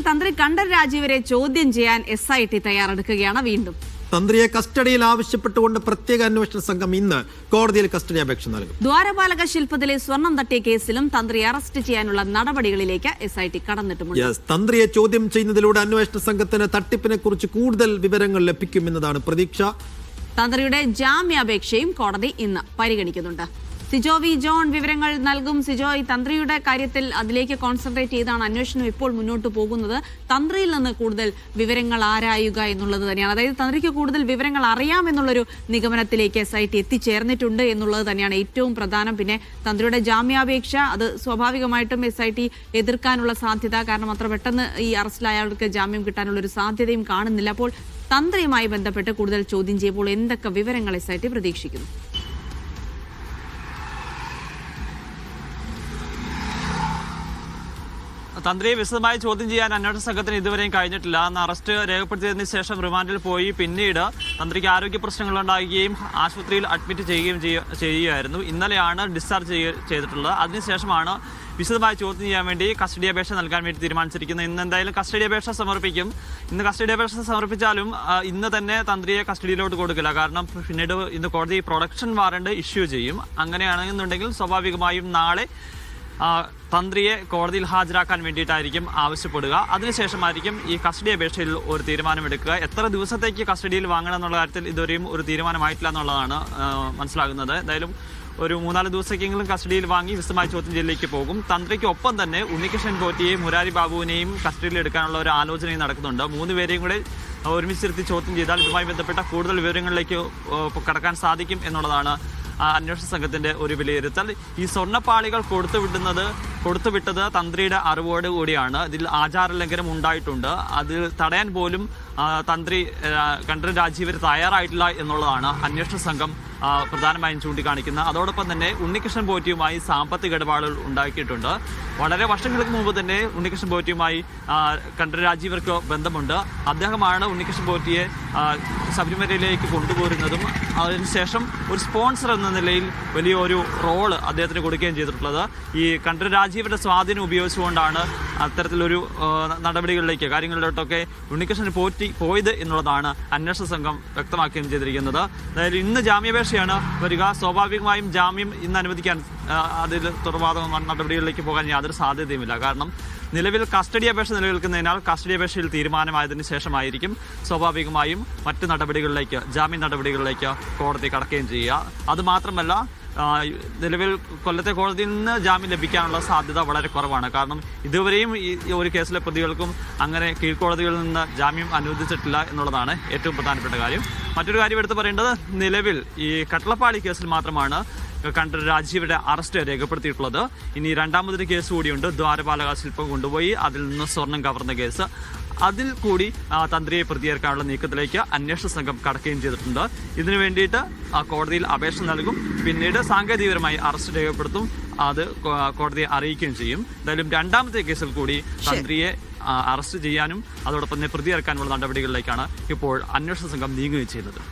തന്ത്രി കണ്ഠരര് രാജീവരെ ചോദ്യം ചെയ്യാൻ SIT തയ്യാറെടുക്കുകയാണ് വീണ്ടും. തന്ത്രിയെ കസ്റ്റഡിയിൽ ആവശ്യപ്പെട്ടുകൊണ്ട് പ്രത്യേക അന്വേഷണ സംഘം ഇന്ന് കോടതിയിൽ കസ്റ്റഡി അപേക്ഷ നൽകും. ദ്വാരപാലക ശില്പത്തിലെ സ്വർണം തട്ടിയ കേസിലും തന്ത്രി അറസ്റ്റ് ചെയ്യാനുള്ള നടപടികളിലേക്ക് SIT കടന്നിട്ടുമുണ്ട്. തന്ത്രിയെ ചോദ്യം ചെയ്യുന്നതിലൂടെ അന്വേഷണ സംഘത്തിന് തട്ടിപ്പിനെ കുറിച്ച് കൂടുതൽ വിവരങ്ങൾ ലഭിക്കുമെന്നതാണ് പ്രതീക്ഷ. തന്ത്രിയുടെ ജാമ്യാപേക്ഷയും കോടതി ഇന്ന് പരിഗണിക്കുന്നുണ്ട്. സിജോ വി ജോൺ വിവരങ്ങൾ നൽകും. സിജോ, ഈ തന്ത്രിയുടെ കാര്യത്തിൽ അതിലേക്ക് കോൺസെൻട്രേറ്റ് ചെയ്താണ് അന്വേഷണം ഇപ്പോൾ മുന്നോട്ട് പോകുന്നത്. തന്ത്രിയിൽ നിന്ന് കൂടുതൽ വിവരങ്ങൾ ആരായുക എന്നുള്ളത് തന്നെയാണ്. അതായത് തന്ത്രിക്ക് കൂടുതൽ വിവരങ്ങൾ അറിയാമെന്നുള്ളൊരു നിഗമനത്തിലേക്ക് SIT എത്തിച്ചേർന്നിട്ടുണ്ട് എന്നുള്ളത് തന്നെയാണ് ഏറ്റവും പ്രധാനം. പിന്നെ തന്ത്രിയുടെ ജാമ്യാപേക്ഷ അത് സ്വാഭാവികമായിട്ടും SIT എതിർക്കാനുള്ള സാധ്യത, കാരണം അത്ര പെട്ടെന്ന് ഈ അറസ്റ്റിലായ ആൾക്ക് ജാമ്യം കിട്ടാനുള്ള ഒരു സാധ്യതയും കാണുന്നില്ല. അപ്പോൾ തന്ത്രിയുമായി ബന്ധപ്പെട്ട് കൂടുതൽ ചോദ്യം ചെയ്യുമ്പോൾ എന്തൊക്കെ വിവരങ്ങൾ SIT പ്രതീക്ഷിക്കുന്നു? തന്ത്രിയെ വിശദമായി ചോദ്യം ചെയ്യാൻ അന്വേഷണ സംഘത്തിന് ഇതുവരെയും കഴിഞ്ഞിട്ടില്ല. അന്ന് അറസ്റ്റ് രേഖപ്പെടുത്തിയതിനു ശേഷം റിമാൻഡിൽ പോയി പിന്നീട് തന്ത്രിക്ക് ആരോഗ്യ പ്രശ്നങ്ങൾ ഉണ്ടാകുകയും ആശുപത്രിയിൽ അഡ്മിറ്റ് ചെയ്യുകയായിരുന്നു. ഇന്നലെയാണ് ഡിസ്ചാർജ് ചെയ്തിട്ടുള്ളത്. അതിനുശേഷമാണ് വിശദമായി ചോദ്യം ചെയ്യാൻ വേണ്ടി കസ്റ്റഡി അപേക്ഷ നൽകാൻ വേണ്ടി തീരുമാനിച്ചിരിക്കുന്നത്. ഇന്ന് എന്തായാലും കസ്റ്റഡി അപേക്ഷ സമർപ്പിക്കും. ഇന്ന് കസ്റ്റഡി അപേക്ഷ സമർപ്പിച്ചാലും ഇന്ന് തന്നെ തന്ത്രിയെ കസ്റ്റഡിയിലോട്ട് കൊടുക്കില്ല. കാരണം പിന്നീട് ഇന്ന് കോടതി പ്രൊഡക്ഷൻ വാറണ്ട് ഇഷ്യൂ ചെയ്യും. അങ്ങനെയാണെന്നുണ്ടെങ്കിൽ സ്വാഭാവികമായും നാളെ തന്ത്രിയെ കോടതിയിൽ ഹാജരാക്കാൻ വേണ്ടിയിട്ടായിരിക്കും ആവശ്യപ്പെടുക. അതിനുശേഷമായിരിക്കും ഈ കസ്റ്റഡി അപേക്ഷയിൽ ഒരു തീരുമാനമെടുക്കുക. എത്ര ദിവസത്തേക്ക് കസ്റ്റഡിയിൽ വാങ്ങണം എന്നുള്ള കാര്യത്തിൽ ഇതുവരെയും ഒരു തീരുമാനമായിട്ടില്ല എന്നുള്ളതാണ് മനസ്സിലാകുന്നത്. എന്തായാലും ഒരു 3-4 ദിവസത്തേക്കെങ്കിലും കസ്റ്റഡിയിൽ വാങ്ങി വിശദമായ ചോദ്യം ചെയ്യലിലേക്ക് പോകും. തന്ത്രിക്ക് ഒപ്പം തന്നെ ഉണ്ണികൃഷ്ണൻ പോറ്റിയെയും മുരാരി ബാബുവിനെയും കസ്റ്റഡിയിൽ എടുക്കാനുള്ള ഒരു ആലോചനയും നടക്കുന്നുണ്ട്. 3 പേരെയും കൂടെ ഒരുമിച്ചിരുത്തി ചോദ്യം ചെയ്താൽ ഇതുമായി ബന്ധപ്പെട്ട കൂടുതൽ വിവരങ്ങളിലേക്ക് കടക്കാൻ സാധിക്കും എന്നുള്ളതാണ് അന്വേഷണ സംഘത്തിന്റെ ഒരു വിലയിരുത്തൽ. ഈ സ്വർണ്ണപ്പാളികൾ കൊടുത്തുവിട്ടത് തന്ത്രിയുടെ അറിവോട് കൂടിയാണ്. ഇതിൽ ആചാരലംഘനം ഉണ്ടായിട്ടുണ്ട്. അതിൽ തടയാൻ പോലും തന്ത്രി കണ്ഠരര് രാജീവർ തയ്യാറായിട്ടില്ല എന്നുള്ളതാണ് അന്വേഷണ സംഘം പ്രധാനമായും ചൂണ്ടിക്കാണിക്കുന്നത്. അതോടൊപ്പം തന്നെ ഉണ്ണികൃഷ്ണൻ പോറ്റിയുമായി സാമ്പത്തിക ഇടപാടുകൾ ഉണ്ടാക്കിയിട്ടുണ്ട്. വളരെ വർഷങ്ങൾക്ക് മുമ്പ് തന്നെ ഉണ്ണികൃഷ്ണൻ പോറ്റിയുമായി കണ്ഠരര് രാജീവർക്ക് ബന്ധമുണ്ട്. അദ്ദേഹമാണ് ഉണ്ണികൃഷ്ണൻ പോറ്റിയെ ശബരിമലയിലേക്ക് കൊണ്ടുപോരുന്നതും അതിനുശേഷം ഒരു സ്പോൺസർ എന്ന നിലയിൽ വലിയൊരു റോള് അദ്ദേഹത്തിന് കൊടുക്കുകയും ചെയ്തിട്ടുള്ളത്. ഈ കണ്ഠരര് രാജീവരുടെ സ്വാധീനം ഉപയോഗിച്ചുകൊണ്ടാണ് അത്തരത്തിലൊരു നടപടികളിലേക്ക് കാര്യങ്ങളിലോട്ടൊക്കെ ഉണ്ണികൃഷ്ണൻ പോയത് എന്നുള്ളതാണ് അന്വേഷണ സംഘം വ്യക്തമാക്കുകയും ചെയ്തിരിക്കുന്നത്. അതായത് ഇന്ന് ജാമ്യാപേക്ഷയാണ് വരിക. സ്വാഭാവികമായും ജാമ്യം ഇന്ന് അനുവദിക്കാൻ അതിൽ തുടർവാദ നടപടികളിലേക്ക് പോകാൻ യാതൊരു സാധ്യതയുമില്ല. കാരണം നിലവിൽ കസ്റ്റഡി അപേക്ഷ നിലനിൽക്കുന്നതിനാൽ കസ്റ്റഡി അപേക്ഷയിൽ തീരുമാനമായതിനു ശേഷമായിരിക്കും സ്വാഭാവികമായും മറ്റ് നടപടികളിലേക്ക് ജാമ്യ നടപടികളിലേക്ക് കോടതി കടക്കുകയും ചെയ്യുക. അതുമാത്രമല്ല, നിലവിൽ കൊല്ലത്തെ കോടതിയിൽ നിന്ന് ജാമ്യം ലഭിക്കാനുള്ള സാധ്യത വളരെ കുറവാണ്. കാരണം ഇതുവരെയും ഈ ഒരു കേസിലെ പ്രതികൾക്കും അങ്ങനെ കീഴ്ക്കോടതികളിൽ നിന്ന് ജാമ്യം അനുവദിച്ചിട്ടില്ല എന്നുള്ളതാണ് ഏറ്റവും പ്രധാനപ്പെട്ട കാര്യം. മറ്റൊരു കാര്യം എടുത്തു പറയേണ്ടത്, നിലവിൽ ഈ കട്ടളപ്പാളി കേസിൽ മാത്രമാണ് കണ്ഠരര് രാജീവരുടെ അറസ്റ്റ് രേഖപ്പെടുത്തിയിട്ടുള്ളത്. ഇനി രണ്ടാമതൊരു കേസ് കൂടിയുണ്ട്. ദ്വാരപാലക ശില്പം കൊണ്ടുപോയി അതിൽ നിന്ന് സ്വർണം കവർന്ന കേസ്. അതിൽ കൂടി തന്ത്രിയെ പ്രതിയേർക്കാനുള്ള നീക്കത്തിലേക്ക് അന്വേഷണ സംഘം കടക്കുകയും ചെയ്തിട്ടുണ്ട്. ഇതിനു വേണ്ടിയിട്ട് കോടതിയിൽ അപേക്ഷ നൽകും. പിന്നീട് സാങ്കേതികപരമായി അറസ്റ്റ് രേഖപ്പെടുത്തും. അത് കോടതിയെ അറിയിക്കുകയും ചെയ്യും. എന്തായാലും രണ്ടാമത്തെ കേസിൽ കൂടി തന്ത്രിയെ അറസ്റ്റ് ചെയ്യാനും അതോടൊപ്പം തന്നെ പ്രതിയേർക്കാനുള്ള നടപടികളിലേക്കാണ് ഇപ്പോൾ അന്വേഷണ സംഘം നീങ്ങുകയും ചെയ്യുന്നത്.